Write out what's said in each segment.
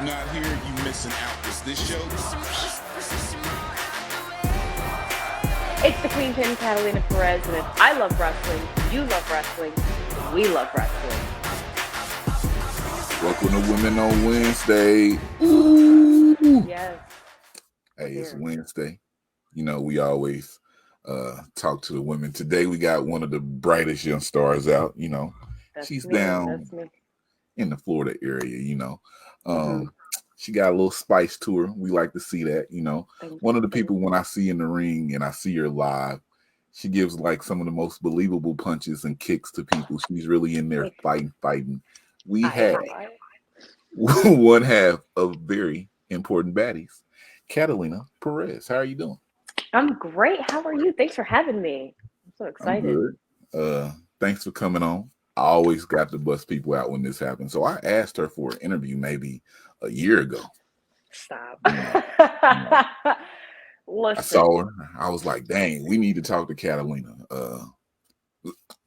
not here, you missing out. Is this show? It's the Queen Pin, Katalina Perez, and if I love wrestling, you love wrestling, we love wrestling. Welcome to Women on Wednesday. Ooh. Yes. Hey, it's Wednesday. You know, we always talk to the women. Today we got one of the brightest young stars out, you know. She's down in the Florida area, you know. She got a little spice to her. We like to see that, you know. One of the people when I see in the ring and I see her live, she gives like some of the most believable punches and kicks to people. She's really in there fighting. We have one half of very important baddies, Katalina Perez. How are you doing? I'm great. How are you? Thanks for having me. I'm so excited. I'm good. Thanks for coming on. I always got to bust people out when this happens. So I asked her for an interview maybe a year ago. Stop. I saw her. I was like, dang, we need to talk to Katalina.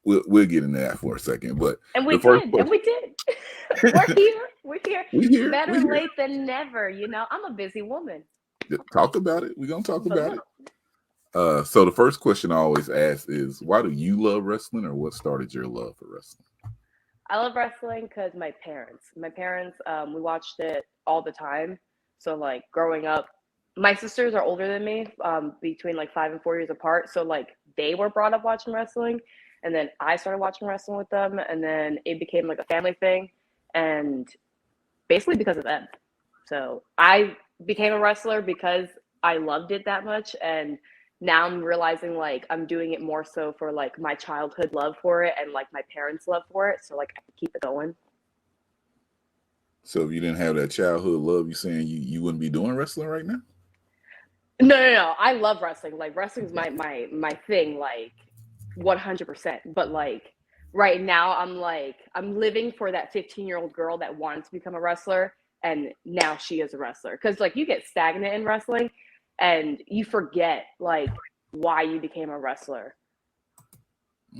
We'll get into that for a second. But we did. We're here. Better late than never. You know, I'm a busy woman. Talk about it. We're going to talk about it. So the first question I always ask is, why do you love wrestling, or what started your love for wrestling? I love wrestling because my parents, we watched it all the time. So like growing up, my sisters are older than me, between like 5 and 4 years apart. So like they were brought up watching wrestling, and then I started watching wrestling with them, and then it became like a family thing, and basically because of them. So I became a wrestler because I loved it that much, and now I'm realizing like I'm doing it more so for like my childhood love for it and like my parents' love for it. So like I can keep it going. So if you didn't have that childhood love, you saying you wouldn't be doing wrestling right now? No. I love wrestling. Like wrestling's my thing, like 100%. But like right now I'm living for that 15-year-old girl that wanted to become a wrestler, and now she is a wrestler. Because like you get stagnant in wrestling and you forget like why you became a wrestler.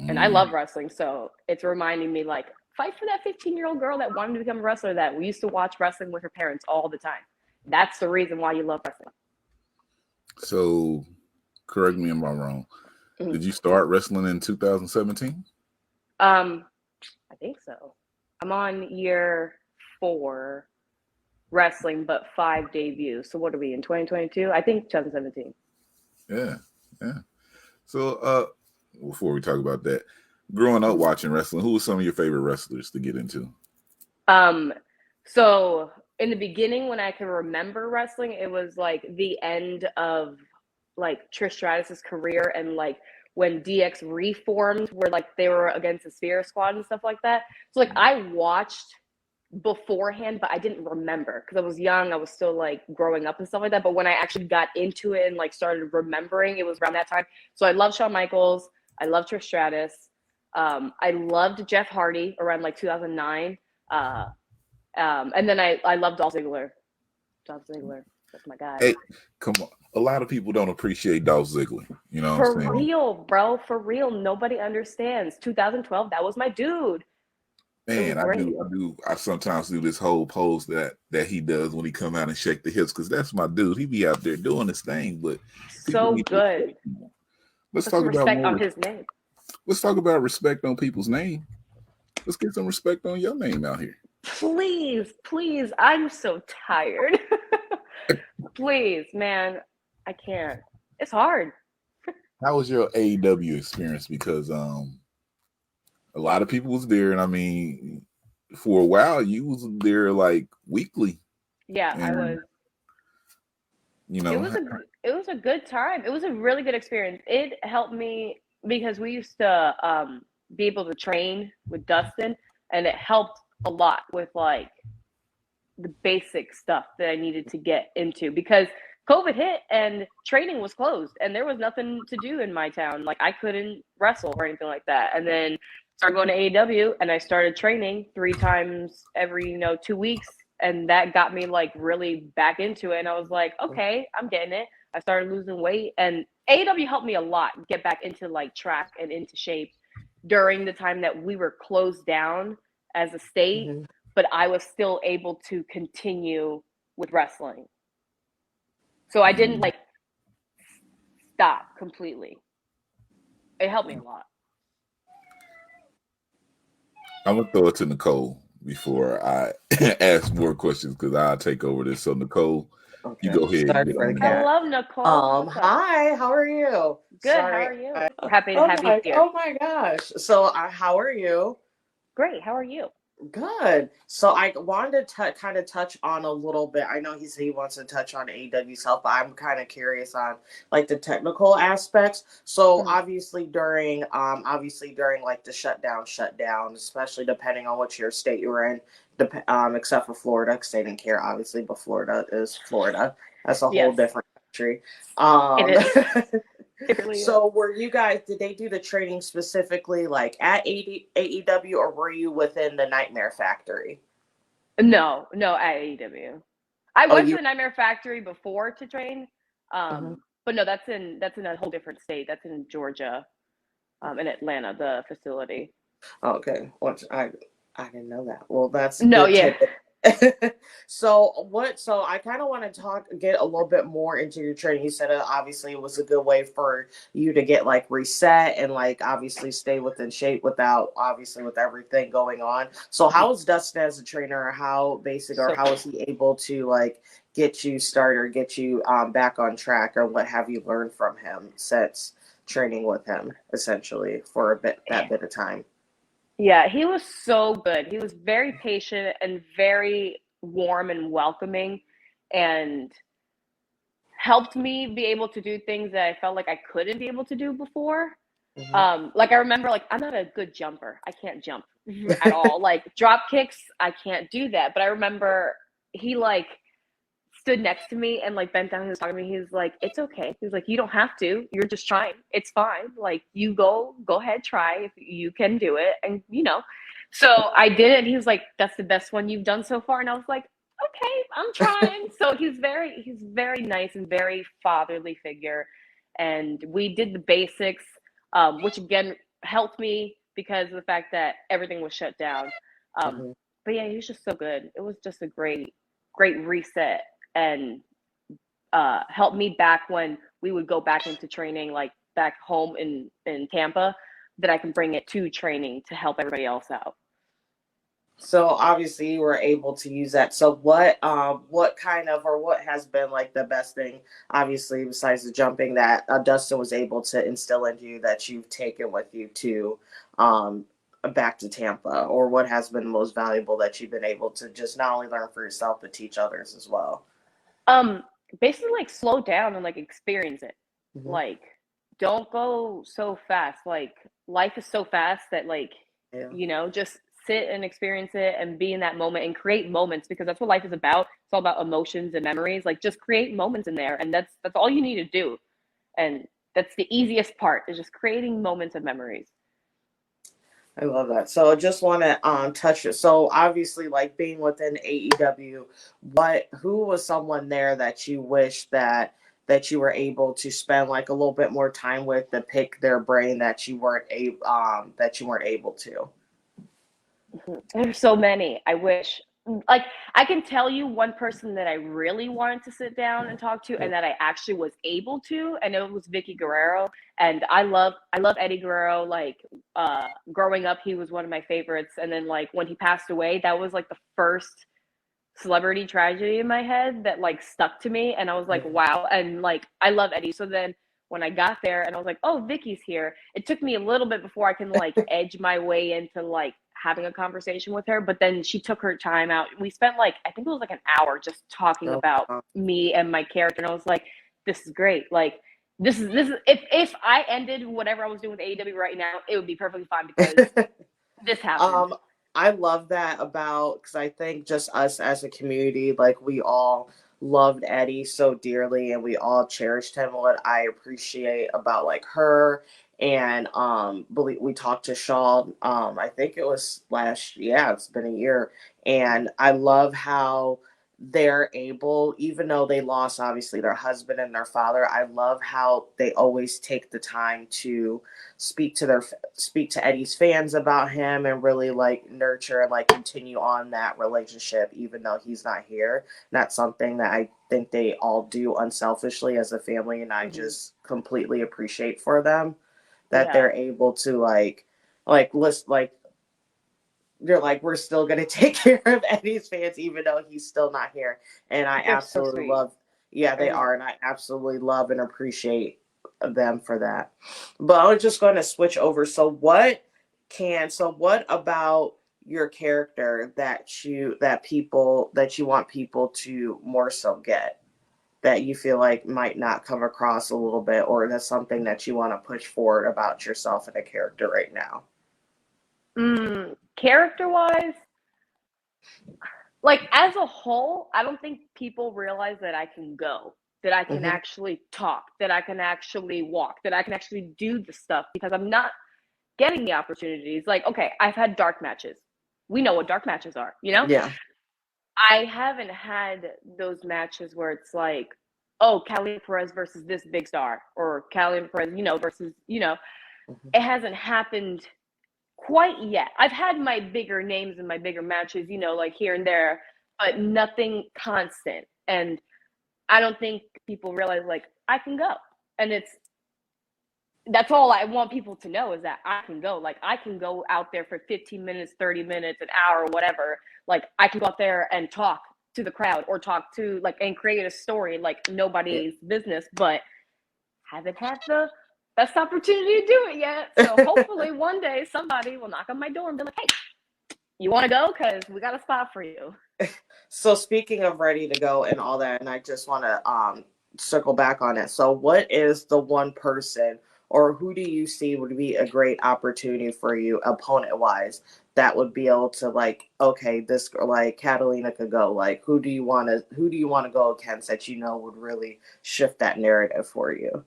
And I love wrestling, so it's reminding me like fight for that 15-year-old girl that wanted to become a wrestler, that we used to watch wrestling with her parents all the time. That's the reason why you love wrestling. So correct me if I'm wrong. Did you start wrestling in 2017? I think so. I'm on year 4 wrestling, but 5 debuts. So what are we in 2022? I think 2017. Yeah. So before we talk about that, growing up watching wrestling, who were some of your favorite wrestlers to get into? So in the beginning, when I can remember wrestling, it was like the end of like Trish Stratus's career, and like when DX reformed, where like they were against the Sphere Squad and stuff like that. So like I watched beforehand, but I didn't remember because I was young. I was still like growing up and stuff like that. But when I actually got into it and like started remembering, it was around that time. So I love Shawn Michaels. I love Trish Stratus. I loved Jeff Hardy around like 2009. And then I love Dolph Ziggler. That's my guy. Hey, come on. A lot of people don't appreciate Dolph Ziggler. You know what I'm saying? For real, bro. For real. Nobody understands. 2012, that was my dude. Man, I sometimes do this whole pose that he does when he come out and shake the hips, because that's my dude. He be out there doing his thing, but so good. Let's talk about respect on his name. Let's talk about respect on people's name. Let's get some respect on your name out here. Please. I'm so tired. Please, man. I can't. It's hard. How was your AEW experience? Because a lot of people was there, and I mean, for a while you was there like weekly. Yeah, I was. You know, it was a good time. It was a really good experience. It helped me because we used to be able to train with Dustin, and it helped a lot with like the basic stuff that I needed to get into, because COVID hit and training was closed and there was nothing to do in my town. Like I couldn't wrestle or anything like that. And then started going to AEW, and I started training 3 times every 2 weeks, and that got me like really back into it. And I was like, okay, I'm getting it. I started losing weight, and AEW helped me a lot get back into like track and into shape during the time that we were closed down as a state. But I was still able to continue with wrestling. So I didn't like stop completely. It helped me a lot. I'm gonna throw it to Nicole before I ask more questions because I'll take over this. So Nicole, you go ahead. Sorry for the cat. I love Nicole. Hi, how are you? Good. Sorry. How are you? We're happy to have you here. Oh my gosh. So, how are you? Great. How are you? Good. So I wanted to kind of touch on a little bit. I know he said he wants to touch on AEW stuff, but I'm kind of curious on like the technical aspects. So obviously during like the shutdown, especially depending on which your state you're in, except for Florida, because they didn't care obviously, but Florida is Florida. That's a whole different country. It is. So did they do the training specifically like at AEW, or were you within the Nightmare Factory? No, at AEW. I went to the Nightmare Factory before to train. But no, that's in a whole different state. That's in Georgia, in Atlanta, the facility. Okay. I didn't know that. Well, that's no, good yeah. So I kind of want to get a little bit more into your training. You said obviously it was a good way for you to get like reset and like obviously stay within shape without obviously with everything going on. So how is Dustin as a trainer? How is he able to like get you started or get you back on track, or what have you learned from him since training with him essentially for that bit of time? Yeah, he was so good. He was very patient and very warm and welcoming, and helped me be able to do things that I felt like I couldn't be able to do before. Like I remember, like I'm not a good jumper. I can't jump at all. Like drop kicks, I can't do that. But I remember he like stood next to me and like bent down and was talking to me. He was like, "It's okay." He was like, "You don't have to. You're just trying. It's fine. Like you go ahead, try if you can do it." And so I did it. And he was like, "That's the best one you've done so far." And I was like, "Okay, I'm trying." So he's very nice and very fatherly figure. And we did the basics, which again helped me because of the fact that everything was shut down. But yeah, he was just so good. It was just a great reset, and helped me back when we would go back into training, like back home in Tampa, that I can bring it to training to help everybody else out. So obviously you were able to use that. So what kind of, or what has been like the best thing, obviously besides the jumping, that Dustin was able to instill into you that you've taken with you to back to Tampa, or what has been the most valuable that you've been able to just not only learn for yourself but teach others as well? Basically like slow down and like experience it. Like don't go so fast. Like life is so fast that like just sit and experience it and be in that moment and create moments, because that's what life is about. It's all about emotions and memories. Like just create moments in there, and that's all you need to do. And that's the easiest part, is just creating moments of memories. I love that. So I just want to touch it. So obviously, like being within AEW, who was someone there that you wish that you were able to spend like a little bit more time with, to pick their brain that you weren't able to? There's so many. I wish, like, I can tell you one person that I really wanted to sit down and talk to, and that I actually was able to, and it was Vicky Guerrero. And I love Eddie Guerrero. Like, growing up, he was one of my favorites. And then, like, when he passed away, that was like the first celebrity tragedy in my head that like stuck to me. And I was like, wow. And like, I love Eddie. So then when I got there and I was like, oh, Vicky's here, it took me a little bit before I can like edge my way into like having a conversation with her. But then she took her time out. We spent like, I think it was like an hour just talking about me and my character. And I was like, this is great. Like, this is if I ended whatever I was doing with AEW right now, it would be perfectly fine, because this happened. I love that because I think just us as a community, like we all loved Eddie so dearly and we all cherished him. What I appreciate about like her, and we talked to Shaw, I think it was it's been a year, and I love how they're able, even though they lost obviously their husband and their father, I love how they always take the time to speak to Eddie's fans about him and really like nurture and like continue on that relationship even though he's not here. And that's something that I think they all do unselfishly as a family, and I just completely appreciate for them that they're able to list like they're like, we're still going to take care of Eddie's fans, even though he's still not here. And I absolutely love, they are. And I absolutely love and appreciate them for that. But I'm just going to switch over. So what about your character that you want people to more so get, that you feel like might not come across a little bit, or that's something that you want to push forward about yourself and a character right now? Character-wise, like as a whole, I don't think people realize that I can go, that I can actually talk, that I can actually walk, that I can actually do the stuff, because I'm not getting the opportunities. Like, okay, I've had dark matches. We know what dark matches are, you know? Yeah. I haven't had those matches where it's like, oh, Katalina Perez versus this big star, or Katalina Perez, versus, it hasn't happened quite yet. I've had my bigger names and my bigger matches, like here and there, but nothing constant. And I don't think people realize, like, I can go. And that's all I want people to know, is that I can go. Like, I can go out there for 15 minutes, 30 minutes, an hour, whatever. Like, I can go out there and talk to the crowd, or talk to, like, and create a story like nobody's business, but haven't had the best opportunity to do it yet. So hopefully one day somebody will knock on my door and be like, hey, you want to go? Because we got a spot for you. So speaking of ready to go and all that, and I just want to circle back on it. So what is the one person, or who do you see would be a great opportunity for you, opponent wise, that would be able to, like, okay, this, like, Katalina could go. Like, who do you want to go against that would really shift that narrative for you,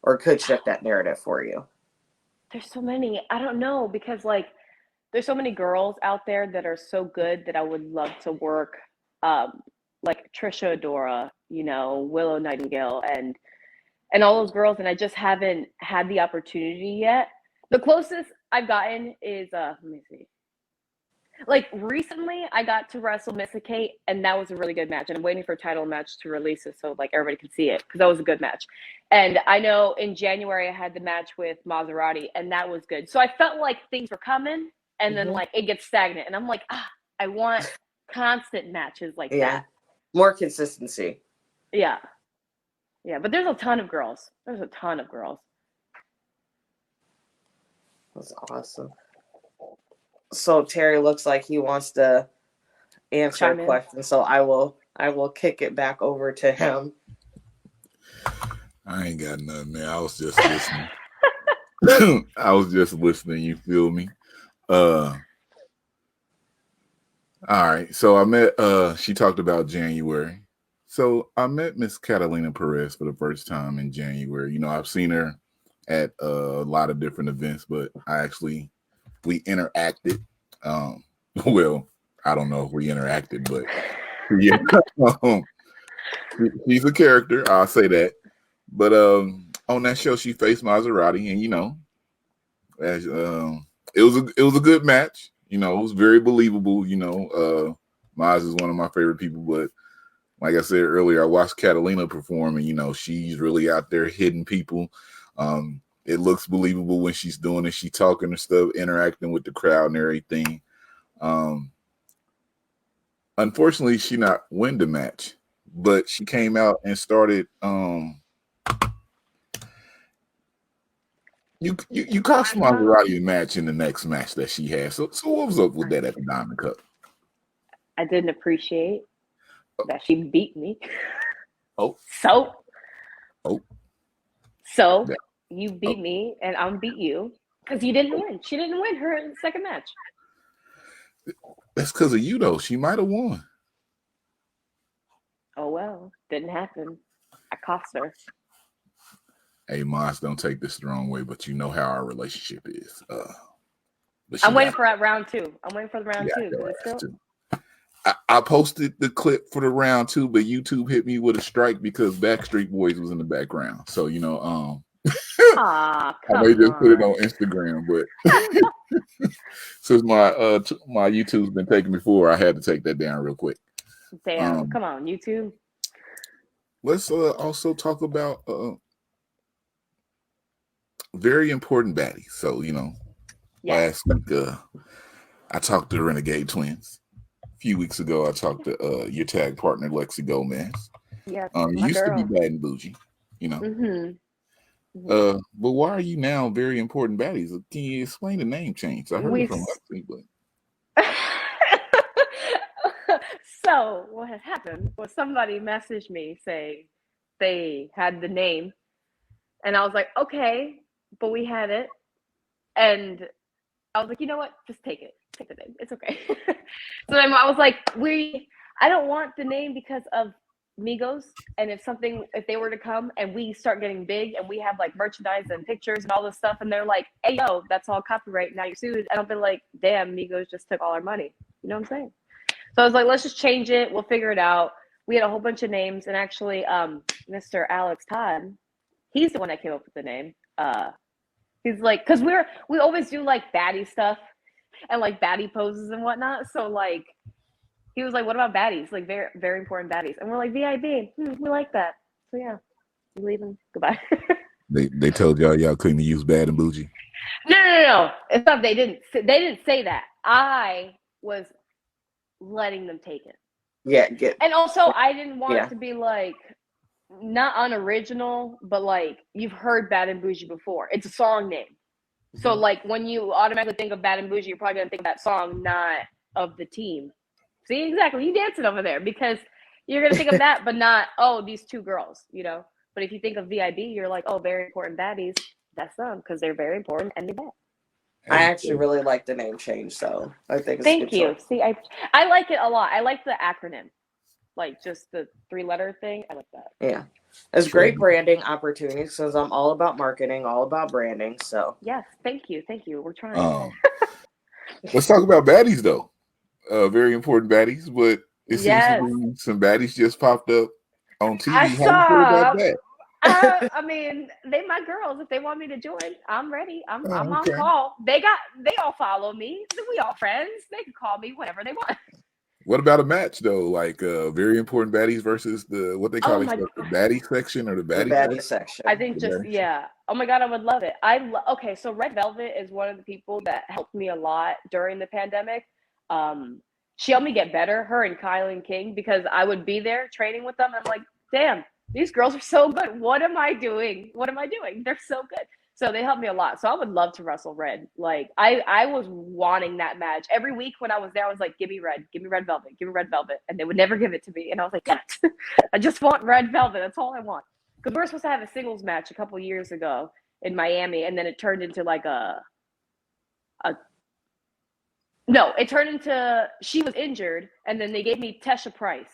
or could shift that narrative for you? There's so many. I don't know, because, like, there's so many girls out there that are so good that I would love to work, like Trisha Adora, Willow Nightingale, and all those girls, and I just haven't had the opportunity yet. The closest I've gotten is let me see. Like, recently I got to wrestle Missa Kate, and that was a really good match. And I'm waiting for a title match to release it so, like, everybody can see it, because that was a good match. And I know in January I had the match with Maserati, and that was good. So I felt like things were coming, and then, like, it gets stagnant. And I'm like, I want constant matches like that. More consistency. Yeah. Yeah, but there's a ton of girls. There's a ton of girls. That's awesome. So Terry looks like he wants to answer a question, so I will kick it back over to him. I ain't got nothing, man. I was just listening. I was just listening. You feel me? All right. So I met. She talked about January. So I met Miss Katalina Perez for the first time in January. I've seen her at a lot of different events, but we interacted. Well, I don't know if we interacted, but yeah, she's a character. I'll say that. But on that show, she faced Maserati, and it was a good match. It was very believable. Maz is one of my favorite people, but like I said earlier, I watched Katalina perform, and she's really out there hitting people. It looks believable when she's doing it. She's talking and stuff, interacting with the crowd and everything. Unfortunately, she not win the match, but she came out and started. You cost Maserati a match in the next match that she had. So what was up with that at the Diamond Cup? I didn't appreciate that she beat me. Oh. So you beat me, and I'm beat you, because you didn't win. She didn't win her second match. That's because of you, though. She might have won. Oh, well, didn't happen. I cost her. Hey, Maz, don't take this the wrong way, but you know how our relationship is. I'm waiting for round two. I'm waiting for the round two. I posted the clip for the round 2, but YouTube hit me with a strike because Backstreet Boys was in the background. So Aw, I may just put it on Instagram, but since my YouTube's been taking me forward, I had to take that down real quick. Damn, come on, YouTube. Let's also talk about very important baddies. So last week I talked to the Renegade Twins. A few weeks ago I talked to your tag partner Lexi Gomez. Yes, you used to be Bad and Bougie, but why are you now very important baddies? Can you explain the name change? I heard it from Lexi, but so what had happened was somebody messaged me saying they had the name, and I was like, okay, but we had it, and I was like, you know what? Just take it. Take the name. It's okay. So then I was like, I don't want the name because of Migos. And if they were to come and we start getting big and we have like merchandise and pictures and all this stuff, and they're like, hey, yo, that's all copyright. Now you're sued. And I'll be like, damn, Migos just took all our money. You know what I'm saying? So I was like, let's just change it. We'll figure it out. We had a whole bunch of names. And actually, Mr. Alex Todd, he's the one that came up with the name. He's like, because we always do like baddie stuff and like baddie poses and whatnot. So like, he was like, what about baddies? Like very, very important baddies. And we're like, VIB, we like that. So yeah, we leave him. Goodbye. They told y'all couldn't use Bad and Bougie. No. It's not. They didn't say that. I was letting them take it. Yeah. And also I didn't want it to be like, not unoriginal, but like you've heard Bad and Bougie before. It's a song name. So like when you automatically think of Bad and Bougie, you're probably gonna think of that song, not of the team. See, exactly. You dancing over there because you're gonna think of that, but not these two girls, But if you think of VIB, you're like, very important baddies. That's them because they're very important and they're bad. I actually really like the name change, so I think it's Thank you. Choice. See, I like it a lot. I like the acronym. Like just the 3-letter thing. I like that. Yeah. It's great branding opportunities because I'm all about marketing, all about branding. So yes, thank you. We're trying. Let's talk about baddies though. Very important baddies, but it seems to be some baddies just popped up on TV. I How you feel about that? I mean, they my girls. If they want me to join, I'm ready. I'm on call. They all follow me. We all friends. They can call me whenever they want. What about a match though? Like very important baddies versus what they call the baddie section or the baddie section. I think Oh my God, I would love it. Okay, so Red Velvet is one of the people that helped me a lot during the pandemic. She helped me get better, her and Kylie King, because I would be there training with them. And I'm like, damn, these girls are so good. What am I doing? They're so good. So they helped me a lot. So I would love to wrestle Red. Like I was wanting that match. Every week when I was there, I was like, give me Red Velvet, give me Red Velvet. And they would never give it to me. And I was like, yes, I just want Red Velvet. That's all I want. Because we were supposed to have a singles match a couple years ago in Miami. And then it turned into like it turned into she was injured. And then they gave me Tesha Price.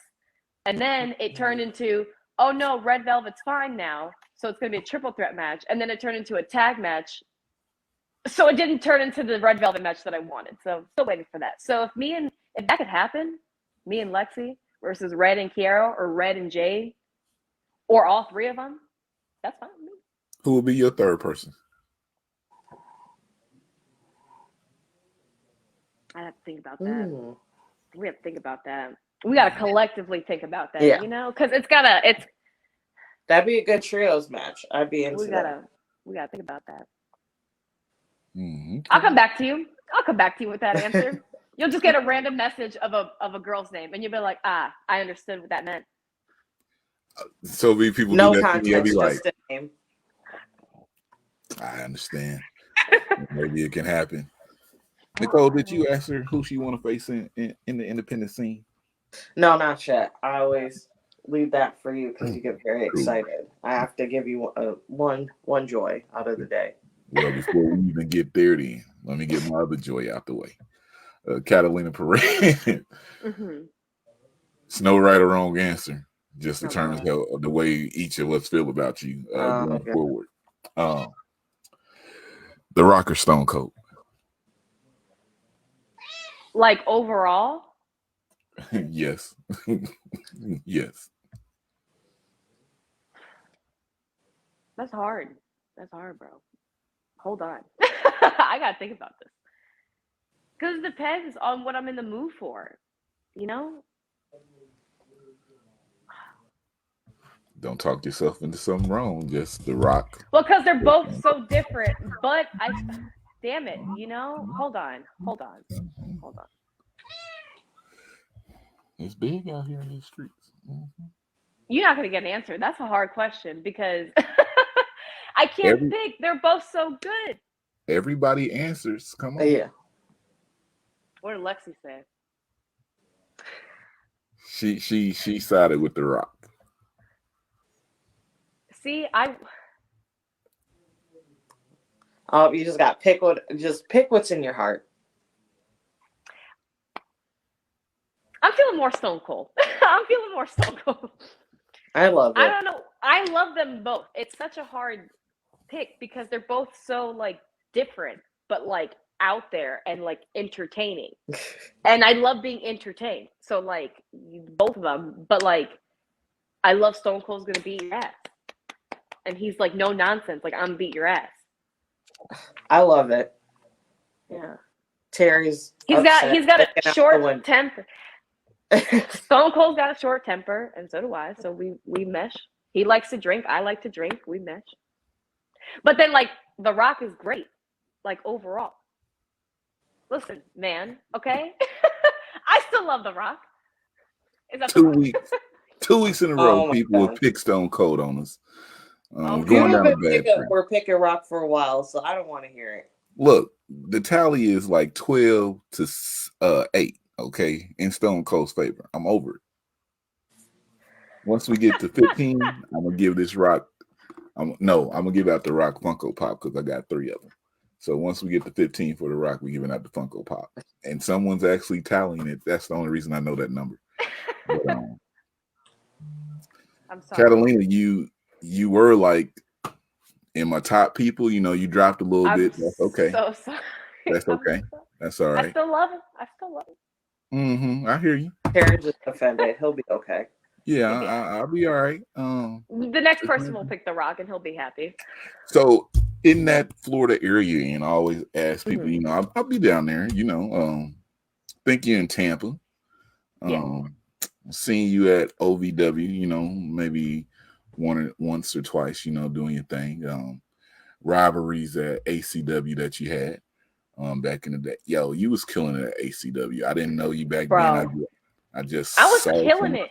And then it turned into, oh no, Red Velvet's fine now. So it's going to be a triple threat match. And then it turned into a tag match. So it didn't turn into the Red Velvet match that I wanted. So still waiting for that. So if that could happen, me and Lexi versus Red and Kiara or Red and Jade or all three of them, that's fine with me. Who will be your third person? I have to think about that. We have to think about that. We got to collectively think about that, because it's that'd be a good trios match. I'd be into that. We gotta think about that. Mm-hmm. I'll come back to you. With that answer. You'll just get a random message of a girl's name, and you'll be like, I understood what that meant. So many people no do that context, to me. I'll be like, just a name. I understand. Maybe it can happen. Nicole, did you ask her who she want to face in the independent scene? No, not yet. I always leave that for you because you get very excited. I have to give you one joy out of the day. Well, before we even get there, then let me get my other joy out the way. Katalina Perez. It's no right or wrong answer. Just in terms of the way each of us feel about you going forward. The Rocker Stone Cold. Like overall? Yes. Yes. That's hard. That's hard, bro. Hold on. I gotta think about this. Because it depends on what I'm in the mood for. You know? Don't talk yourself into something wrong. Just The Rock. Well, because they're both so different. But damn it, Hold on. It's big out here in these streets. Mm-hmm. You're not gonna get an answer. That's a hard question because I can't pick. They're both so good. Everybody answers. Come on. Yeah. What did Lexi say? She sided with The Rock. See, You just got pick what's in your heart. I'm feeling more Stone Cold. I'm feeling more Stone Cold. I love it. I don't know. I love them both. It's such a hard pick because they're both so like different, but like out there and like entertaining. And I love being entertained. So like both of them, but like I love Stone Cold's gonna beat your ass. And he's like no nonsense, like I'm gonna beat your ass. I love it. Yeah. Terry's He's got a short temper. Stone Cold's got a short temper, and so do I. So we mesh. He likes to drink. I like to drink. We mesh. But then, like, The Rock is great, like, overall. Listen, man, okay? I still love The Rock. Is that 2 weeks? 2 weeks in a row, people will pick Stone Cold on us. Going down a bad trend. We're picking Rock for a while, so I don't want to hear it. Look, the tally is like 12 to 8. Okay, in Stone Cold's favor. I'm over it. Once we get to 15, I'm gonna give this Rock. I'm gonna give out the Rock Funko Pop because I got 3 of them. So once we get to 15 for the Rock, we're giving out the Funko Pop, and someone's actually tallying it. That's the only reason I know that number. But, I'm sorry, Katalina, you were like in my top people. You dropped a little bit. That's okay. So sorry. That's okay. That's all right. I still love him. Mm-hmm. I hear you. Terry's just offended. He'll be okay. Yeah, I'll be all right. The next person will pick The Rock, and he'll be happy. So in that Florida area, and I always ask people, Mm-hmm. I'll be down there. Think you're in Tampa. Seeing you at OVW. Maybe once or twice. Doing your thing. Rivalries at ACW that you had. Back in the day, you was killing it at ACW. I didn't know you back then. I was killing it.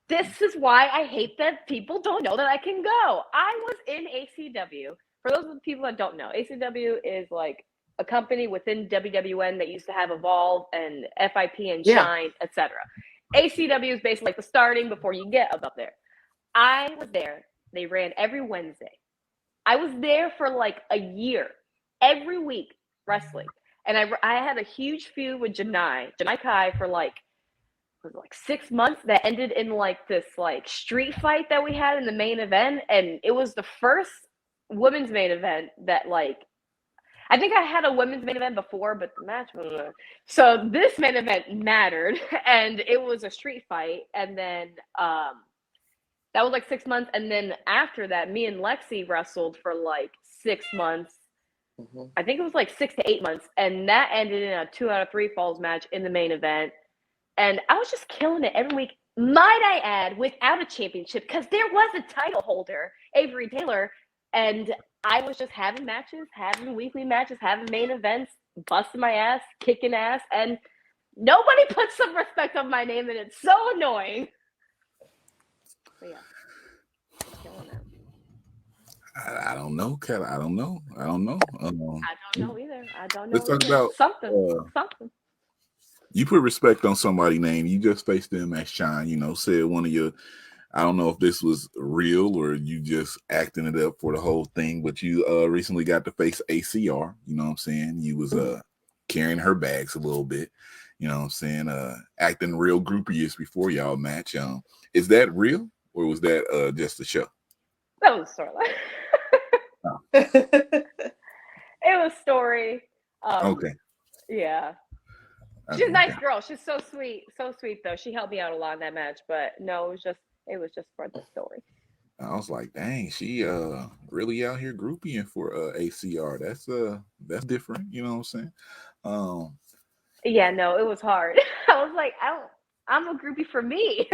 This is why I hate that people don't know that I can go. I was in ACW. For those of the people that don't know, ACW is like a company within WWN that used to have Evolve and FIP and Shine, etc. ACW is basically like the starting before you get up there. I was there. They ran every Wednesday. I was there for like a year, every week wrestling. And I had a huge feud with Janai Kai for like 6 months that ended in like this like street fight that we had in the main event. And it was the first women's main event that like, I think I had a women's main event before, but the match was, so this main event mattered and it was a street fight. And then, that was like 6 months. And then after that, me and Lexi wrestled for like 6 months. Mm-hmm. I think it was like 6 to 8 months. And that ended in a 2 out of 3 falls match in the main event. And I was just killing it every week, might I add, without a championship, because there was a title holder, Avery Taylor, and I was just having matches, having weekly matches, having main events, busting my ass, kicking ass, and nobody put some respect on my name, and it's so annoying. But yeah, killing it. I don't know, Kat. I don't know. I don't know either. I don't know. Let's talk about something. You put respect on somebody's name. You just faced them at Shine, said one of your, I don't know if this was real or you just acting it up for the whole thing, but you recently got to face ACR, you know what I'm saying? You was carrying her bags a little bit, you know what I'm saying? Acting real groupie-ish before y'all match. Is that real or was that just a show? That was sort of it was story. Okay. Yeah. She's a nice girl. She's so sweet though. She helped me out a lot in that match, but no, it was just for the story. I was like, dang, she really out here groupieing for ACR. That's different, you know what I'm saying? Yeah, no, it was hard. I was like, I'm a groupie for me.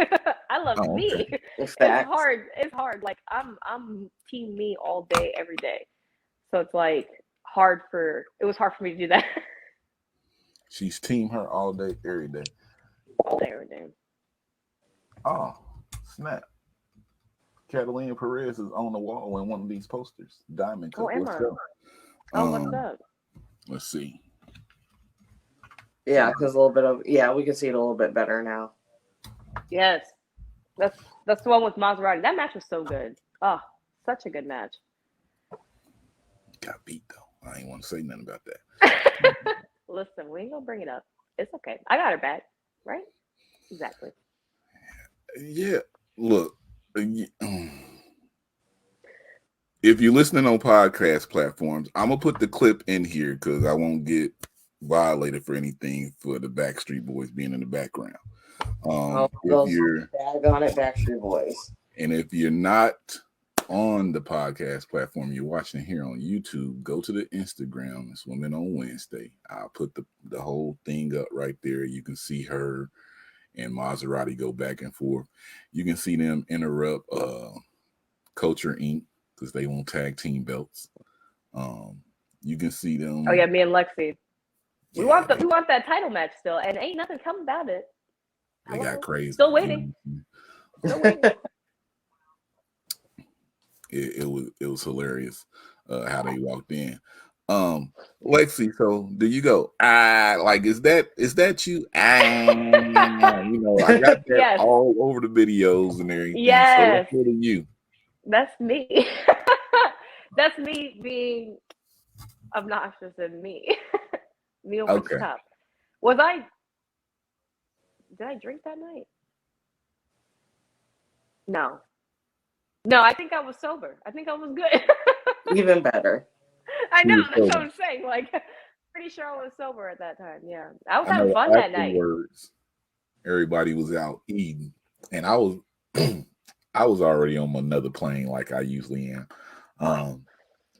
I love me. Okay. It's hard. It's hard. Like I'm team me all day, every day. So it's like it was hard for me to do that. She's team her all day, every day. All day, every day. Oh, snap. Katalina Perez is on the wall in one of these posters. Diamond Cup. What's up? What's up? Let's see. Yeah, because we can see it a little bit better now. Yes. That's the one with Maserati. That match was so good. Oh, such a good match. Got beat though. I ain't want to say nothing about that. Listen, we ain't gonna bring it up. It's okay. I got her back, right? Exactly. Yeah. Look. If you're listening on podcast platforms, I'm gonna put the clip in here because I won't get violated for anything for the Backstreet Boys being in the background. If you're on it, Backstreet Boys, and if you're not on the podcast platform, you're watching here on YouTube, go to the Instagram. It's Women on Wednesday. I'll put the whole thing up right there. You can see her and Maserati go back and forth. You can see them interrupt Culture Inc. because they want tag team belts. You can see them. Oh yeah, me and Lexi. We want that title match still, and ain't nothing come about it. They got crazy. Still waiting. Still waiting. It was hilarious how they walked in. Lexi, so do you go? Like is that you? You know, I got that yes. all over the videos and everything. Yes, so what are you? That's me. That's me being obnoxious and me. Me over the top. Did I drink that night? No, I think I was sober. I think I was good. Even better. I know, that's what I'm saying. Like, pretty sure I was sober at that time. Yeah, I was having fun that night. Everybody was out eating, and I was I was already on another plane like I usually am.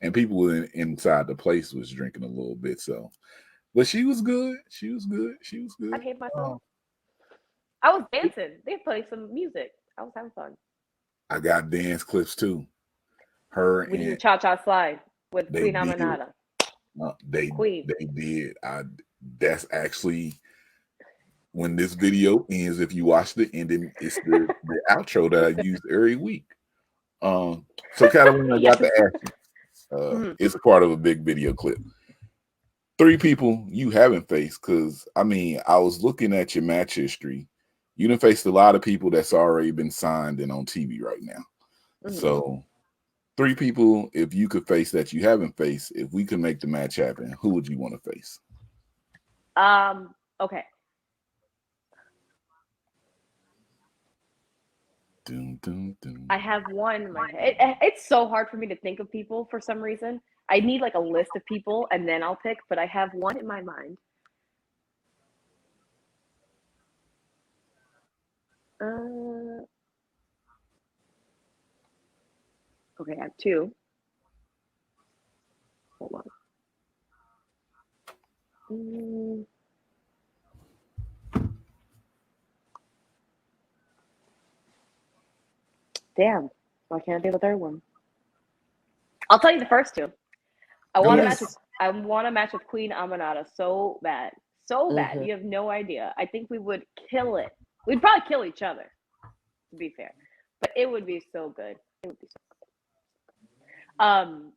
And people inside the place was drinking a little bit, so. But she was good. She was good. I hate myself. I was dancing. They played some music. I was having fun. I got dance clips too. We did Cha-Cha Slide with Queen Amanada. They did. That's actually when this video ends. If you watch the ending, it's the outro that I use every week. So Katalina got to ask you. It's a part of a big video clip. 3 people you haven't faced, because I mean, I was looking at your match history. You done faced a lot of people that's already been signed and on TV right now. So 3 people, if you could face that you haven't faced, if we could make the match happen, who would you want to face? Okay. Dun, dun, dun. I have one in my head. It's so hard for me to think of people for some reason. I need like a list of people and then I'll pick, but I have one in my mind. Okay, I have 2. Hold on. Damn, why can't I do the third one? I'll tell you the first 2. I want a match with Queen Amanada so bad. So bad. You have no idea. I think we would kill it. We'd probably kill each other, to be fair. But it would be so good. It would be so good.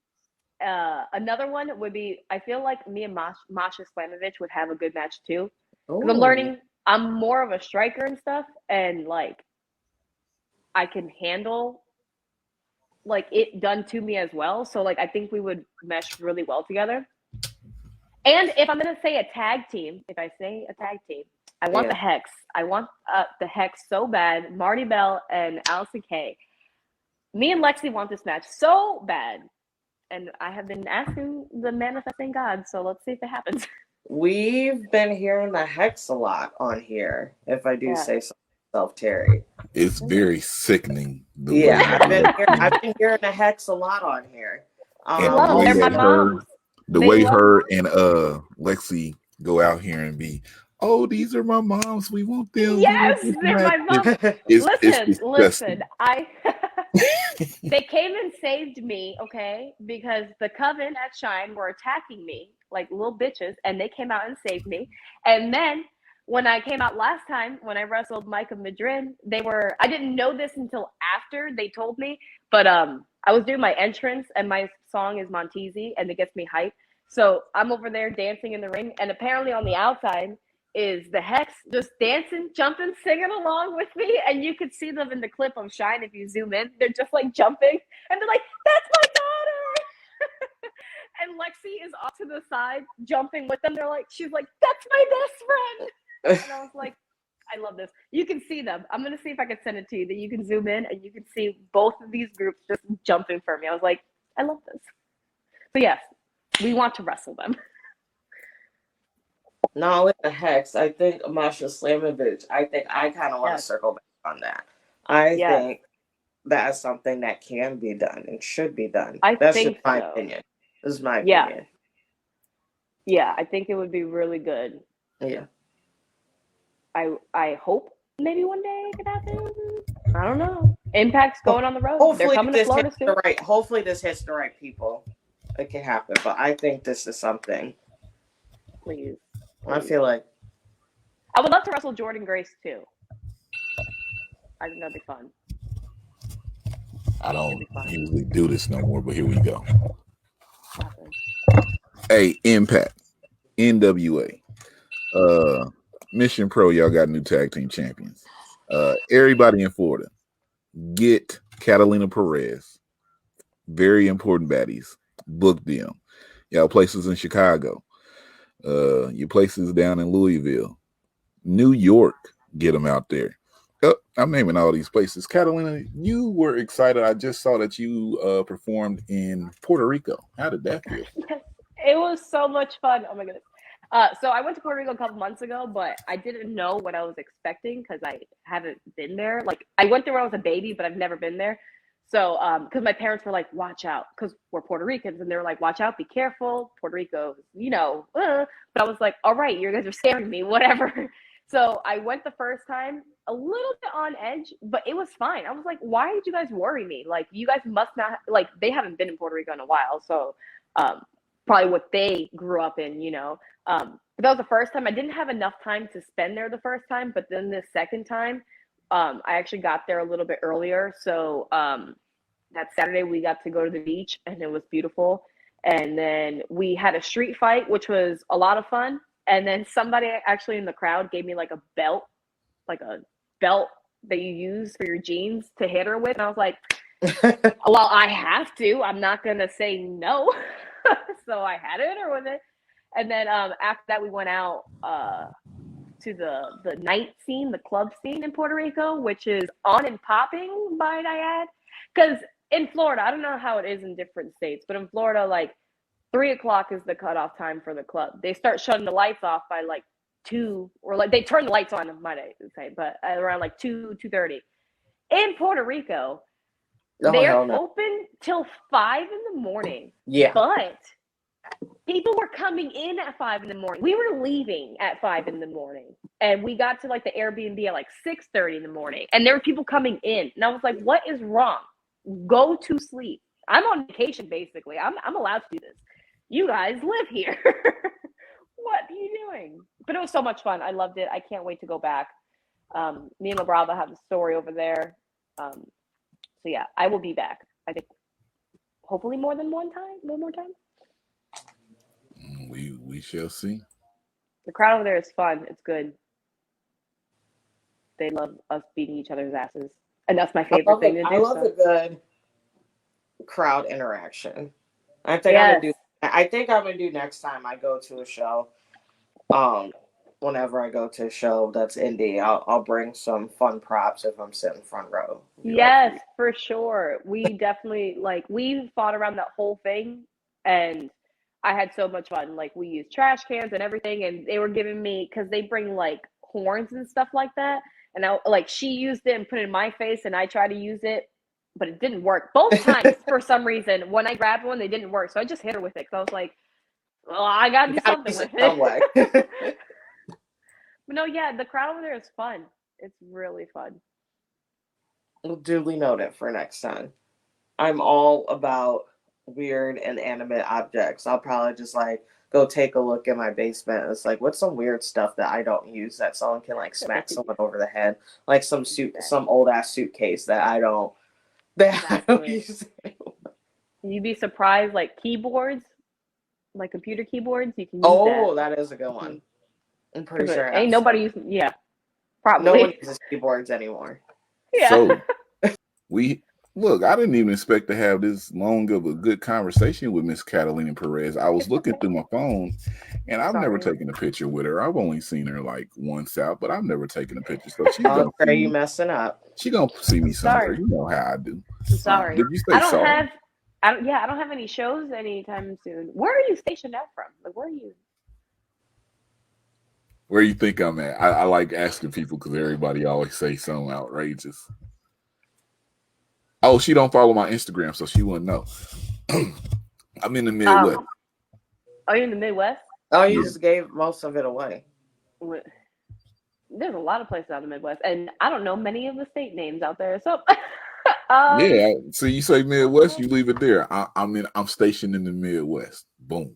Another one would be, I feel like me and Masha Slamovich would have a good match too. Because I'm learning, I'm more of a striker and stuff, and like I can handle like it done to me as well. So like I think we would mesh really well together. And if I'm gonna say a tag team, I want the Hex. I want the Hex so bad. Marty Bell and Allison Kay. Me and Lexi want this match so bad. And I have been asking the manifesting God, so let's see if it happens. We've been hearing the hex a lot on here, if I do say so myself, Terry. It's very sickening the Yeah, way I've been hearing the hex a lot on here. and Love the way they're my that her, moms. the They way love her and Lexi go out here and be, oh, these are my moms. We want them. Yes, they're my moms. It's Listen, disgusting. They came and saved me, okay? Because the coven at Shine were attacking me like little bitches, and they came out and saved me. And then when I came out last time, when I wrestled Mike of Madrid, I didn't know this until after they told me, but I was doing my entrance, and my song is Montesi, and it gets me hyped. So I'm over there dancing in the ring, and apparently on the outside is the Hex just dancing, jumping, singing along with me. And you could see them in the clip of Shine if you zoom in. They're just like jumping, and they're like, that's my daughter. And Lexi is off to the side jumping with them. She's like, that's my best friend. And I was like, I love this. You can see them. I'm going to see if I can send it to you, that you can zoom in and you can see both of these groups just jumping for me. I was like, I love this. So yes, we want to wrestle them. Not only the Hex, I think Masha Slamovich, I think I kind of want to circle back on that. I think that's something that can be done and should be done. That's just my opinion. This is my opinion. Yeah, I think it would be really good. Yeah. I hope maybe one day it could happen. I don't know. Impact's going on the road. Hopefully they're coming to Florida soon. Hopefully this hits the right people. It can happen, but I think this is something. Please. I feel like I would love to wrestle Jordan Grace too. I think that'd be fun. I don't usually do this no more, but here we go. Awesome. Hey, Impact, NWA, Mission Pro, y'all got new tag team champions. Everybody in Florida, get Katalina Perez. Very important baddies. Book them. Y'all places in Chicago. Your places down in Louisville, New York, get them out there. Oh, I'm naming all these places. Catalina, you were excited. I just saw that you performed in Puerto Rico. How did that feel? It was so much fun. Oh my goodness. So I went to Puerto Rico a couple months ago, but I didn't know what I was expecting because I haven't been there. Like, I went there when I was a baby, but I've never been there. So, because my parents were like, watch out, because we're Puerto Ricans, and they were like, watch out, be careful, Puerto Rico, but I was like, all right, you guys are scaring me, whatever. So I went the first time, a little bit on edge, but it was fine. I was like, why did you guys worry me? Like, you guys must not, like, they haven't been in Puerto Rico in a while, so probably what they grew up in, but that was the first time. I didn't have enough time to spend there the first time, but then the second time, I actually got there a little bit earlier. So that Saturday we got to go to the beach and it was beautiful. And then we had a street fight, which was a lot of fun. And then somebody actually in the crowd gave me like a belt that you use for your jeans to hit her with. And I was like, well, I have to. I'm not going to say no. So I had to hit her with it. And then after that, we went out to the night scene, the club scene in Puerto Rico, which is on and popping, might I add. Because in Florida, I don't know how it is in different states, but in Florida, like 3:00 is the cutoff time for the club. They start shutting the lights off by like 2, or like they turn the lights on, might I say, but around like 2:30. In Puerto Rico, they're open till 5 in the morning. Yeah. But people were coming in at 5 in the morning. We were leaving at 5 in the morning, and we got to like the Airbnb at like 6:30 in the morning, and there were people coming in, and I was like, "What is wrong? Go to sleep. I'm on vacation, basically. I'm allowed to do this. You guys live here. What are you doing?" But it was so much fun. I loved it. I can't wait to go back. Me and LaBrava have a story over there. So yeah, I will be back. I think hopefully more more time. We shall see. The crowd over there is fun. It's good. They love us beating each other's asses, and that's my favorite thing to do. I love a good crowd interaction. I think I'm gonna do next time I go to a show. Whenever I go to a show that's indie, I'll bring some fun props if I'm sitting front row. Yes, for sure. We definitely we fought around that whole thing, and I had so much fun. Like, we used trash cans and everything, and they were giving me, because they bring like horns and stuff like that. And I like, she used it and put it in my face, and I tried to use it, but it didn't work. Both times, for some reason, when I grabbed one, they didn't work. So I just hit her with it. So I was like, well, I gotta do something with it. But no, yeah, the crowd over there is fun. It's really fun. We'll duly noted for next time. I'm all about weird and animate objects. I'll probably just like go take a look in my basement. It's like, what's some weird stuff that I don't use that someone can like smack someone over the head, like some old ass suitcase that I don't use. You'd be surprised, like keyboards, like computer keyboards. You can use that is a good one. I'm pretty sure ain't nobody using. Yeah, probably. No one uses keyboards anymore. Yeah. So I didn't even expect to have this long of a good conversation with Miss Katalina Perez. I was looking through my phone, and I've never taken a picture with her. I've only seen her like once out, but I've never taken a picture. So she's gonna see you messing up. She gonna see me somewhere. You know how I do. I'm sorry. Did you say sorry? I don't have any shows anytime soon. Where are you stationed out from? Like, where are you? Where you think I'm at? I like asking people because everybody always say something outrageous. Oh, she don't follow my Instagram, so she wouldn't know. I'm in the Midwest. Are you in the Midwest? Oh, you just gave most of it away. There's a lot of places out in the Midwest, and I don't know many of the state names out there. So, yeah. So you say Midwest, you leave it there. I'm stationed in the Midwest. Boom.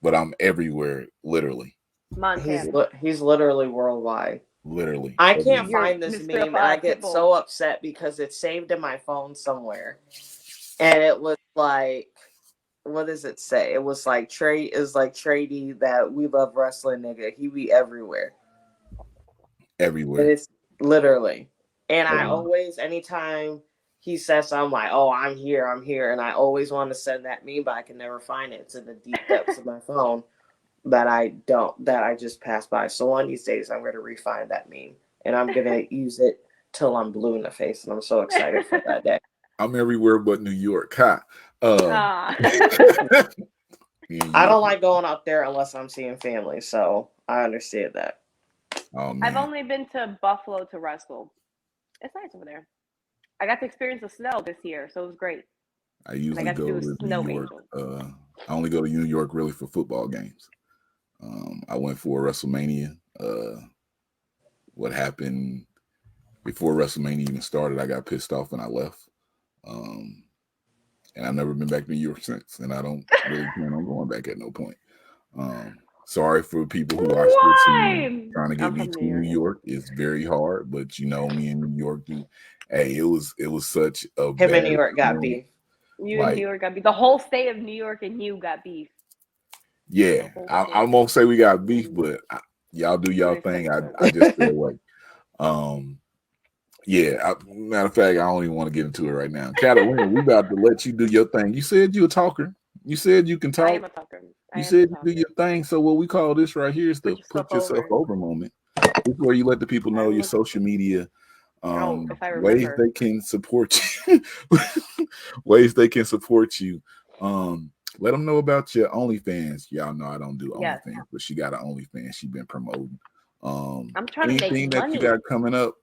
But I'm everywhere, literally. Montana. He's literally worldwide. Literally. I can't find this meme, and I get so upset because it's saved in my phone somewhere. And it was like, what does it say? It was like Trady that we love wrestling nigga. He be everywhere. Everywhere. And it's literally. And I always, anytime he says something, I'm like, oh, I'm here. And I always want to send that meme, but I can never find it. It's in the deep depths of my phone. That I just passed by. So one of these days I'm going to refine that meme and I'm going to use it till I'm blue in the face. And I'm so excited for that day. I'm everywhere but New York. I don't like going out there unless I'm seeing family. So I understand that. Oh, man. I've only been to Buffalo to wrestle. It's nice over there. I got to experience the snow this year, so it was great. I usually go to New York. I only go to New York really for football games. I went for WrestleMania. What happened before WrestleMania even started, I got pissed off and I left. And I've never been back to New York since. And I don't really plan on going back at no point. Sorry for people who are still trying to get me to New York. It's very hard, but you know me in New York. Hey, it was such a him in New York got beef. You in New York got beef. The whole state of New York and you got beef. Yeah, I won't say we got beef, but y'all do y'all thing. I just stay away. Matter of fact, I don't even want to get into it right now. Katalina, we about to let you do your thing. You said you're a talker. You said you can talk. I am a talker. You said you do your thing. So what we call this right here is the put yourself over moment. This is where you let the people know your social media ways they can support you. Ways they can support you. Let them know about your OnlyFans. Y'all know I don't do OnlyFans, but she got an OnlyFans. She's been promoting. I'm trying to make anything that money. you got coming up,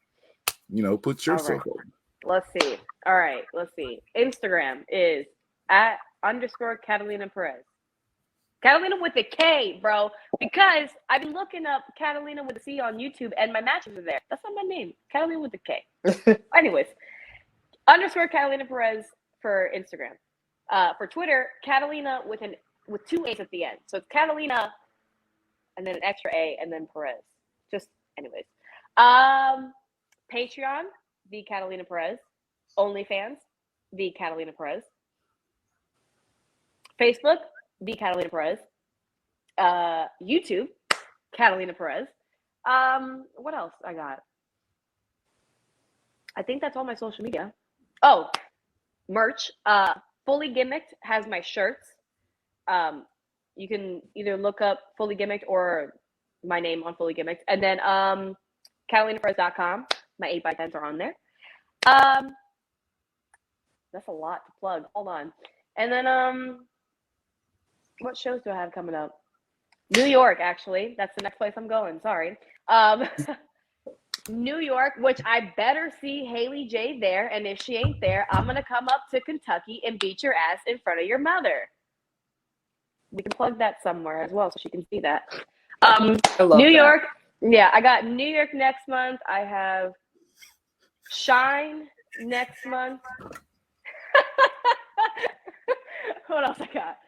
put yourself over. Let's see. All right, let's see. Instagram is @_Katalina Perez. Katalina with a K, bro. Because I've been looking up Katalina with a C on YouTube, and my matches are there. That's not my name. Katalina with a K. Anyways, _Katalina Perez for Instagram. For Twitter, Katalina with 2 A's at the end. So it's Katalina and then an extra A and then Perez. Just anyways. Patreon, the Katalina Perez. OnlyFans, the Katalina Perez. Facebook, the Katalina Perez. YouTube, Katalina Perez. What else I got? I think that's all my social media. Oh, merch. Fully Gimmicked has my shirts. You can either look up Fully Gimmicked or my name on Fully Gimmicked. And then CatalinaPerez.com. My 8x10s are on there. That's a lot to plug. Hold on. And then What shows do I have coming up? New York, actually. That's the next place I'm going. Sorry. New York, which I better see Haley J there. And if she ain't there, I'm going to come up to Kentucky and beat your ass in front of your mother. We can plug that somewhere as well so she can see that. New York. Yeah, I got New York next month. I have Shine next month. What else I got?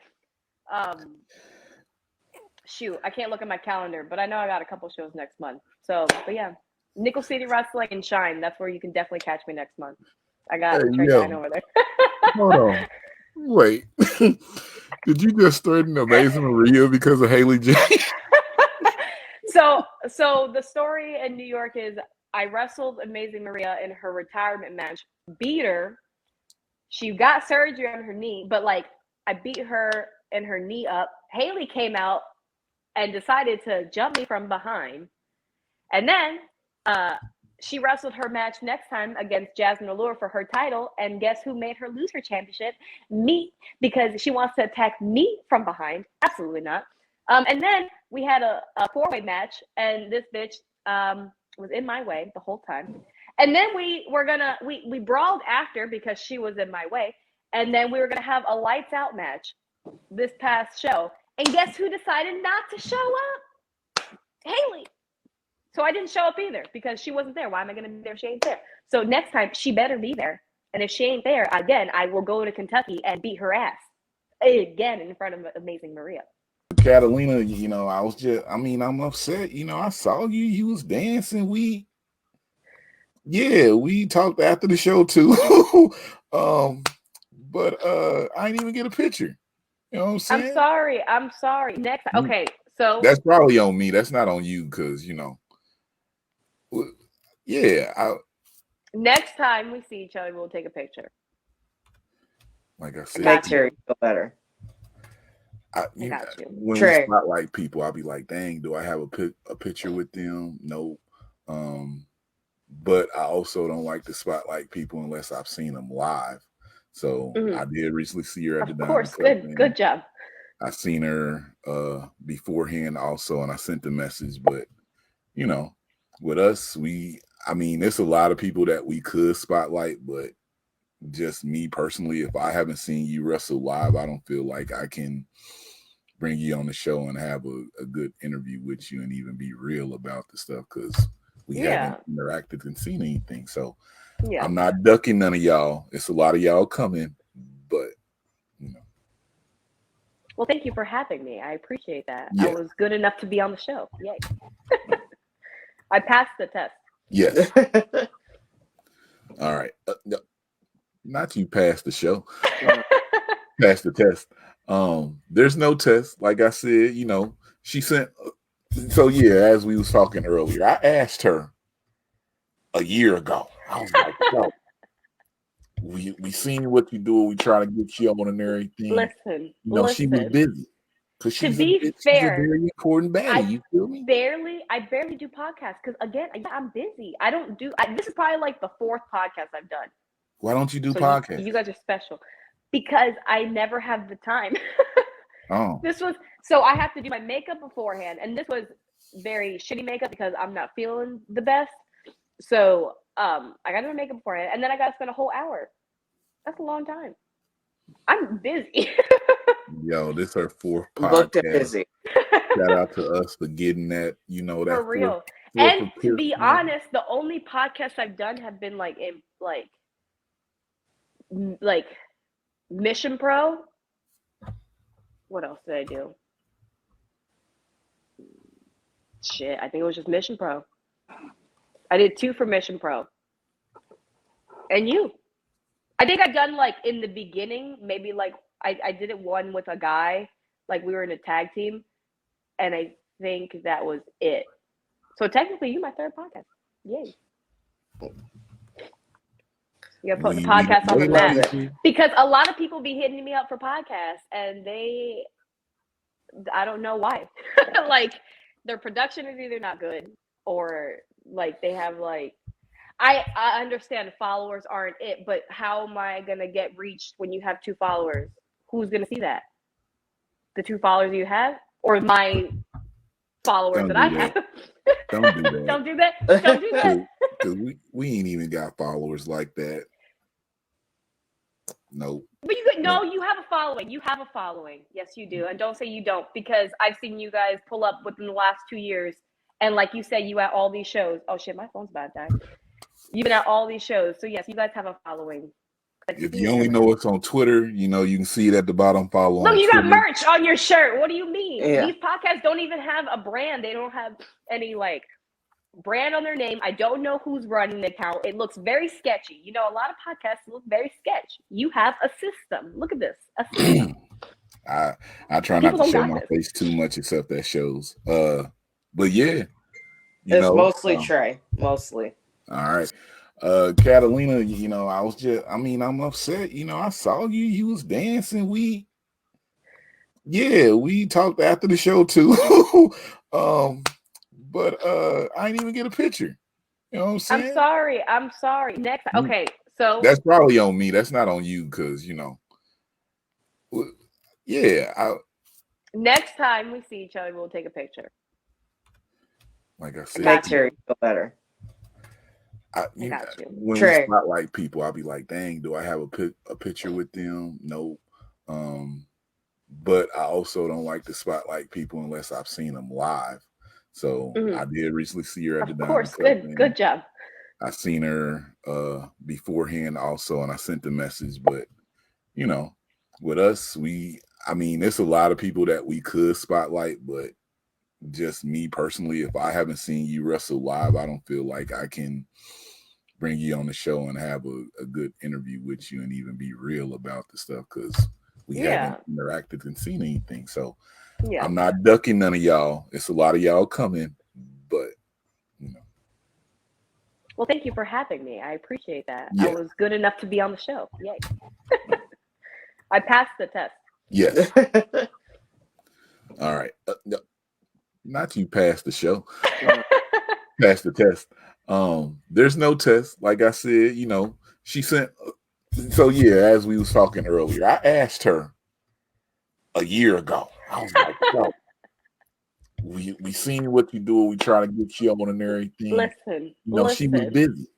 Shoot, I can't look at my calendar, but I know I got a couple shows next month. So, but yeah, Nickel City Wrestling and Shine. That's where you can definitely catch me next month. I got Shine over there. Hold on. Wait. Did you just threaten Amazing Maria because of Haley J? So the story in New York is I wrestled Amazing Maria in her retirement match, beat her. She got surgery on her knee, but like I beat her and her knee up. Haley came out and decided to jump me from behind. And then she wrestled her match next time against Jasmine Allure for her title. And guess who made her lose her championship? Me, because she wants to attack me from behind. Absolutely not. And then we had a four-way match, and this bitch was in my way the whole time. And then we brawled after because she was in my way. And then we were gonna have a lights out match this past show. And guess who decided not to show up? Haley. So I didn't show up either because she wasn't there. Why am I gonna be there if she ain't there? So next time she better be there. And if she ain't there, again, I will go to Kentucky and beat her ass again in front of Amazing Maria. Katalina, I'm upset. I saw you was dancing. We talked after the show too. But I didn't even get a picture. You know what I'm saying? I'm sorry. Next, okay, so that's probably on me. That's not on you, because next time we see each other, we'll take a picture. Like I said, makes you feel better. When we spotlight people, I'll be like, dang, do I have a picture with them? No. But I also don't like to spotlight people unless I've seen them live. So I did recently see her at the Diamond Cup. Of course, good job. I seen her beforehand also, and I sent the message. But with us, there's a lot of people that we could spotlight, but just me personally, if I haven't seen you wrestle live, I don't feel like I can bring you on the show and have a good interview with you and even be real about the stuff, because we haven't interacted and seen anything. So I'm not ducking none of y'all. It's a lot of y'all coming, but Well, thank you for having me. I appreciate that. Yeah. I was good enough to be on the show. Yay. I passed the test. Yes. All right. Not you passed the show. Passed the test. There's no test. Like I said, she sent. So as we was talking earlier, I asked her a year ago. I was like, yo, we seen what you do. We try to get you on and everything. Listen, she was busy. Because she's a very important baddie. You feel me? I barely do podcasts because again, I'm busy. I don't do. This is probably like the fourth podcast I've done. Why don't you do podcasts? You guys are special because I never have the time. Oh. So I have to do my makeup beforehand, and this was very shitty makeup because I'm not feeling the best. So I got to do my makeup beforehand, and then I got to spend a whole hour. That's a long time. I'm busy. Yo, this is her fourth podcast. Looked busy. Shout out to us for getting that. That for real. And to be honest, the only podcasts I've done have been like Mission Pro. What else did I do? Shit, I think it was just Mission Pro. I did 2 for Mission Pro. And you. I think I've done like in the beginning, maybe like I did it one with a guy, like we were in a tag team, and I think that was it. So technically, you're my third podcast. Yay. You gotta put the podcast on the map. Because a lot of people be hitting me up for podcasts, and I don't know why. Like, their production is either not good, or like they have like, I understand followers aren't it, but how am I gonna get reached when you have 2 followers? Who's gonna see that? The 2 followers you have, or my followers that I have? Don't do that. Don't do that. Don't do that. Because we ain't even got followers like that. Nope. But you have a following. You have a following. Yes, you do. And don't say you don't, because I've seen you guys pull up within the last 2 years. And like you said, you at all these shows. Oh shit, my phone's about to die. You've been at all these shows. So yes, you guys have a following. If you only know us on Twitter, you can see it at the bottom. Follow. Look, you got merch on your shirt. What do you mean? Yeah. These podcasts don't even have a brand. They don't have any like brand on their name. I don't know who's running the account. It looks very sketchy. A lot of podcasts look very sketch. You have a system. Look at this. A system. I try not to show my face too much, except that shows. But yeah, it's mostly Trey. Mostly. All right. Katalina, I'm upset. I saw you was dancing. We talked after the show too. But I didn't even get a picture. You know what I'm saying? I'm sorry. Next, okay, so that's probably on me. That's not on you, because next time we see each other, we'll take a picture. Like I said, makes you feel better. When we spotlight people, I'll be like, dang, do I have a picture with them? No. But I also don't like to spotlight people unless I've seen them live. So I did recently see her at the Diamond Cup. Of course, good job. I seen her beforehand also, and I sent the message. But with us, there's a lot of people that we could spotlight, but just me personally, if I haven't seen you wrestle live, I don't feel like I can bring you on the show and have a good interview with you and even be real about the stuff, because we haven't interacted and seen anything. So I'm not ducking none of y'all. It's a lot of y'all coming, but Well, thank you for having me. I appreciate that. Yeah. I was good enough to be on the show. Yay. I passed the test. Yes. All right. Not you passed the show. Passed the test. There's no test. Like I said, she sent. So yeah, as we was talking earlier, I asked her a year ago. I was like, yo, we seen what you do. We try to get you on and everything. Listen, she was busy.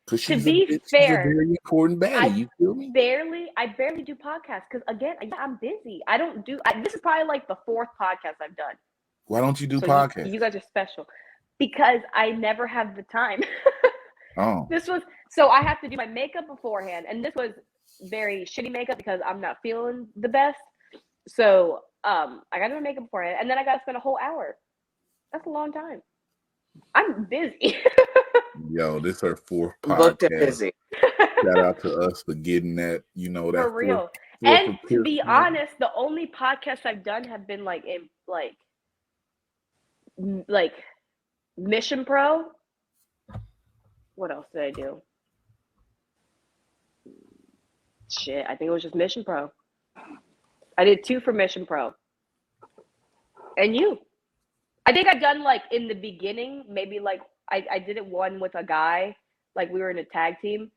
Because she's fair, she's a very important baddie. You feel me? I barely do podcasts because again, I'm busy. I don't do. This is probably like the 4th podcast I've done. Why don't you do podcasts? You guys are special because I never have the time. Oh. So I have to do my makeup beforehand, and this was very shitty makeup because I'm not feeling the best. So I got to do my makeup beforehand, and then I got to spend a whole hour. That's a long time. I'm busy. Yo, this is her 4th podcast. Looked busy. Shout out to us for getting that. That for real. And to be honest, the only podcasts I've done have been like Mission Pro. What else did I do? Shit, I think it was just Mission Pro. I did 2 for Mission Pro. And you. I think I've done like in the beginning, maybe like I did it one with a guy, like we were in a tag team,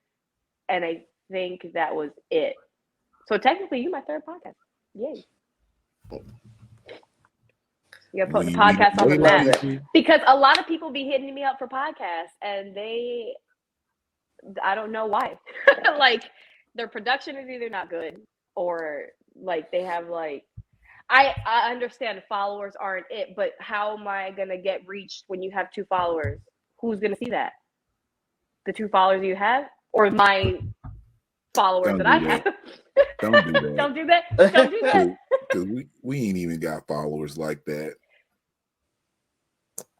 and I think that was it. So technically, you're my 3rd podcast. Yay. You gotta put the podcast on the map. Because a lot of people be hitting me up for podcasts, and I don't know why. Like, their production is either not good, or like they have like, I understand followers aren't it, but how am I gonna get reached when you have 2 followers? Who's gonna see that? The 2 followers you have, or my followers that I have? Don't do that. Don't do that. Don't do that. Because we ain't even got followers like that.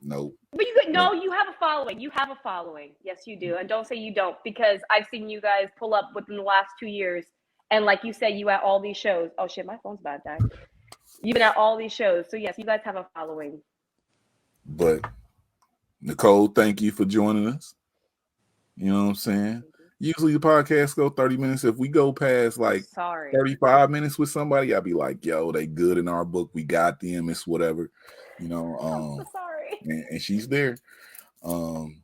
Nope. But you have a following. You have a following. Yes, you do. And don't say you don't, because I've seen you guys pull up within the last 2 years. And like you said, you at all these shows. Oh shit, my phone's about to die. You've been at all these shows. So yes, you guys have a following. But Nicole, thank you for joining us. You know what I'm saying? Usually the podcast go 30 minutes. If we go past like 35 minutes with somebody, I'll be like, yo, they good in our book. We got them. It's whatever. I'm so sorry. And she's there. Katalina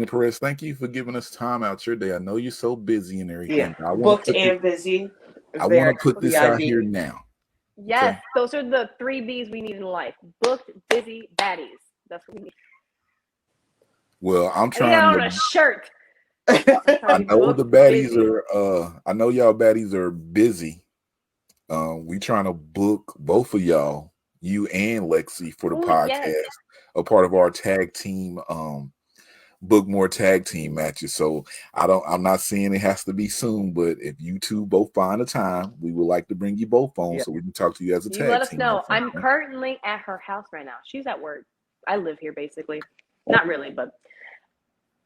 Perez, thank you for giving us time out your day. I know you're so busy and everything. Yeah, booked and busy. I want to put this out here now. Yes, Okay. those are the 3 B's we need in life: booked, busy, baddies. That's what we need. Well, I'm I need trying that on to. a shirt. I know the baddies busy. are. I know y'all baddies are busy. We trying to book both of y'all, you and Lexi, for the Ooh, podcast, yes. a part of our tag team. Book more tag team matches. So I'm not saying it has to be soon, but if you two both find a time, we would like to bring you both on so we can talk to you as a You tag let us team. know. I'm currently at her house right now. She's at work. I live here basically. Not really, but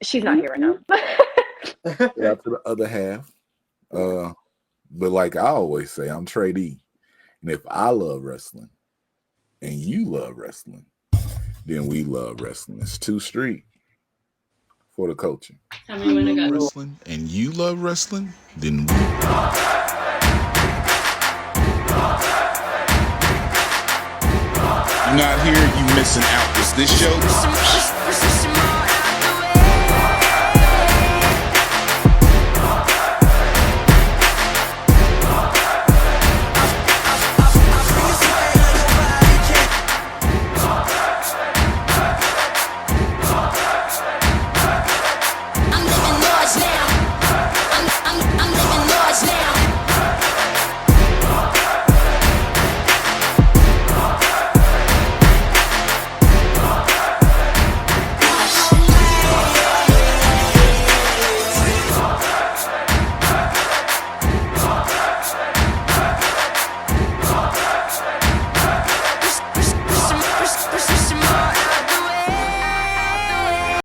she's not here right now. Out to the other half. But like I always say, I'm Trey D. And if I love wrestling and you love wrestling, then we love wrestling. It's 2 Street for the culture. Tell me when to go. Wrestling and you love wrestling, then we. You're not here, you missing out. Is this show?